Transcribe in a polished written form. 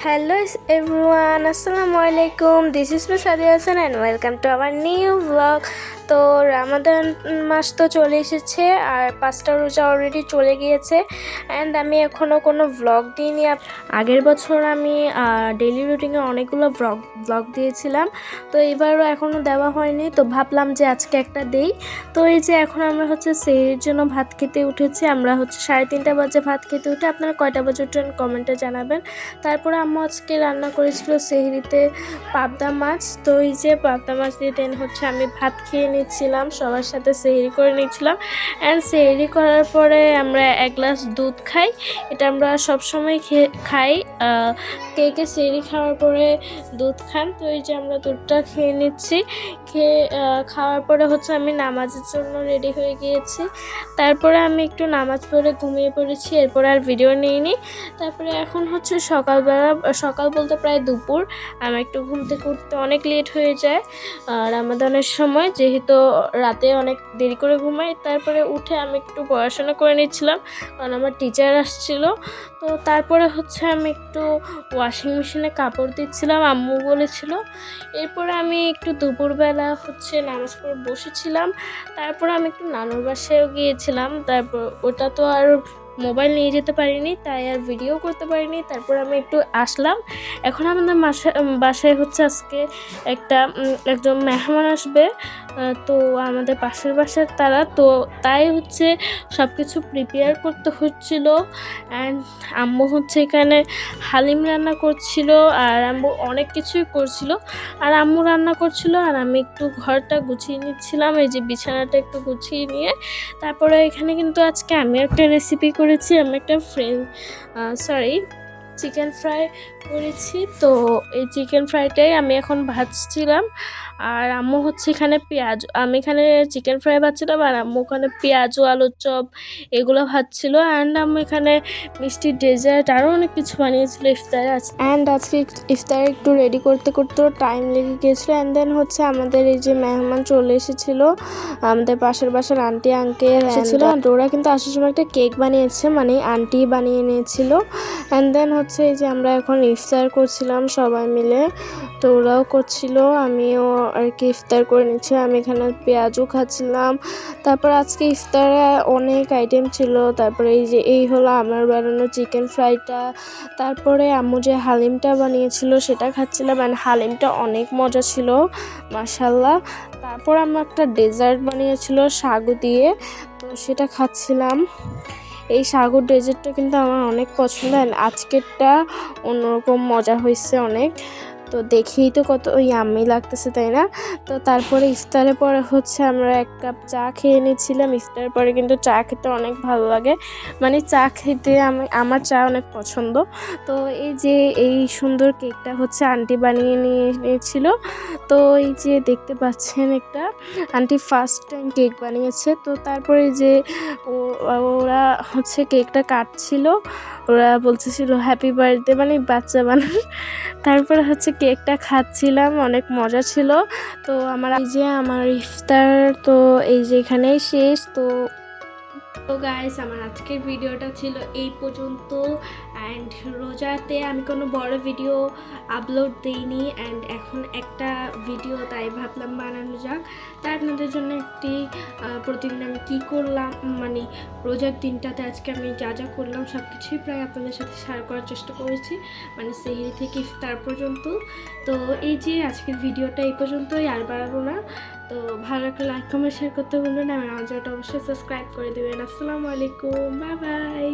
Hello everyone, Assalamualaikum. This is Miss Sadia Hassan and welcome to our new vlog. তো রামাদান মাস তো চলে এসেছে আর 5টা রোজা অলরেডি চলে গিয়েছে অ্যান্ড আমি এখনও কোনো ভ্লগ দিইনি। আগের বছর আমি ডেইলি রুটিনে অনেকগুলো ভ্লগ দিয়েছিলাম, তো এবারও এখনও দেওয়া হয়নি, তো ভাবলাম যে আজকে একটা দেই। তো এই যে এখন আমরা হচ্ছে সেহরির জন্য ভাত খেতে উঠেছি। আমরা হচ্ছে 3:30 বাজে ভাত খেতে উঠে, আপনারা কয়টা বাজে উঠেন কমেন্টে জানাবেন। তারপরে আম্মু আজকে রান্না করেছিল সেহরিতে পাবদা মাছ। তো এই যে পাবদা মাছ দিয়ে দেন হচ্ছে আমি ভাত খেয়ে নিচ্ছিলাম, সবার সাথে সেহরি করে নিচ্ছিলাম। অ্যান্ড সেহরি করার পরে আমরা 1 গ্লাস দুধ খাই, এটা আমরা সবসময় খাই। কে সেহরি খাওয়ার পরে দুধ খান, তো এই যে আমরা দুধটা খেয়ে নিচ্ছি। খাওয়ার পরে হচ্ছে আমি নামাজের জন্য রেডি হয়ে গিয়েছি। তারপরে আমি একটু নামাজ পড়ে ঘুমিয়ে পড়েছি, এরপর আর ভিডিও নিইনি। তারপরে এখন হচ্ছে সকালবেলা, সকাল বলতে প্রায় দুপুর। আমার একটু ঘুম থেকে উঠতে অনেক লেট হয়ে যায় রামাদানের সময়, যেহেতু রাতে অনেক দেরি করে ঘুমাই। তারপরে উঠে আমি একটু পড়াশোনা করে নিচ্ছিলাম, কারণ আমার টিচার আসছিল। তো তারপরে হচ্ছে আমি একটু ওয়াশিং মেশিনে কাপড় দিচ্ছিলাম, আম্মু বলেছিল। এরপরে আমি একটু দুপুরবেলা হচ্ছে নামাজ পড়ে বসেছিলাম। তারপর আমি একটু নানুর বাসায়ও গিয়েছিলাম। তারপর ওটা তো আর মোবাইল নিয়ে যেতে পারিনি, তাই আর ভিডিও করতে পারিনি। তারপর আমি একটু আসলাম। এখন আমাদের বাসায় হচ্ছে আজকে একজন মেহমান আসবে, তো আমাদের পাশের বাসার তারা, তো তাই হচ্ছে সব কিছু প্রিপেয়ার করতে হচ্ছিল। অ্যান্ড আম্মু হচ্ছে এখানে হালিম রান্না করছিল, আর আম্মু অনেক কিছুই করছিল। আর আম্মু রান্না করছিল আর আমি একটু ঘরটা গুছিয়ে নিচ্ছিলাম, এই যে বিছানাটা একটু গুছিয়ে নিয়ে। তারপরে এখানে কিন্তু আজকে আমি একটা রেসিপি করেছি, আমি একটা চিকেন ফ্রাই করেছি। তো এই চিকেন ফ্রাইটাই আমি এখন ভাজছিলাম, আর আম্মু হচ্ছে এখানে আমি এখানে চিকেন ফ্রাই ভাজছিলাম, আর আম্মু ওখানে পেঁয়াজ আলুর চপ এগুলো ভাজছিল। অ্যান্ড আম্মু এখানে মিষ্টি ডেজার্ট আরও অনেক কিছু বানিয়েছিল ইফতারে। অ্যান্ড আজকে ইফতারে একটু রেডি করতে করতেও টাইম লেগে গিয়েছিলো। অ্যান্ড দেন হচ্ছে আমাদের এই যে মেহমান চলে এসেছিলো, আমাদের পাশের বাসার আন্টি আঙ্কেল এসেছিলো। অ্যান্ড ওরা কিন্তু আসার সময় একটা কেক বানিয়েছে, মানে আন্টি বানিয়ে নিয়েছিল। অ্যান্ড দেন হচ্ছে এই যে আমরা এখন ইফতার করছিলাম সবাই মিলে, তো ওরাও করছিল, আমিও আর কি ইফতার করে নিচ্ছি। আমি এখানে পেঁয়াজও খাচ্ছিলাম। তারপর আজকে ইফতারে অনেক আইটেম ছিল। তারপরে এই হলো আমার বানানো চিকেন ফ্রাইটা। তারপরে আম্মু যে হালিমটা বানিয়েছিল সেটা খাচ্ছিলাম, অ্যান্ড হালিমটা অনেক মজা ছিল মাশাআল্লাহ। তারপর আম্মু একটা ডেজার্ট বানিয়েছিল সাগু দিয়ে, তো সেটা খাচ্ছিলাম। এই সাগর ডেজার্টটা কিন্তু আমার অনেক পছন্দ, আজকেরটা অন্যরকম মজা হয়েছে অনেক। তো দেখেই তো কত ইয়াম্মি লাগতেছে, তাই না? তো তারপরে ইফতারের পরে হচ্ছে আমরা 1 কাপ চা খেয়ে নিচ্ছিলাম। ইফতারের পরে কিন্তু চা খেতে অনেক ভালো লাগে, মানে চা খেতে আমার চা অনেক পছন্দ। তো এই যে এই সুন্দর কেকটা হচ্ছে আন্টি বানিয়ে নিয়েছিল। তো এই যে দেখতে পাচ্ছেন একটা আন্টি ফার্স্ট টাইম কেক বানিয়েছে। তো তারপরে যে ওরা হচ্ছে কেকটা কাটছিল, ওরা বলতেছিল হ্যাপি বার্থডে, মানে বাচ্চা বানান। তারপরে হচ্ছে কেকটা খাচ্ছিলাম, অনেক মজা ছিল। তো আমার ইফতার তো এই যে এখানেই শেষ। তো গাইস, আমার আজকের ভিডিওটা ছিল এই পর্যন্ত। অ্যান্ড রোজাতে আমি কোনো বড় ভিডিও আপলোড দিইনি, অ্যান্ড এখন একটা ভিডিও তাই ভাবলাম বানানো যাক। তাই আপনাদের জন্য একটি প্রতিদিন আমি কী করলাম, মানে রোজার দিনটাতে আজকে আমি যা যা করলাম সব কিছুই প্রায় আপনাদের সাথে শেয়ার করার চেষ্টা করেছি, মানে সেহরি থেকে ইফতার পর্যন্ত। তো এই যে আজকের ভিডিওটা এই পর্যন্তই, আর বাড়াবো না। তো ভালো লাগলে লাইক কমেন্ট শেয়ার করতে ভুলবেন না, আমার চ্যানেলটা অবশ্যই সাবস্ক্রাইব করে দেবেন। আসসালামু আলাইকুম, বাই বাই।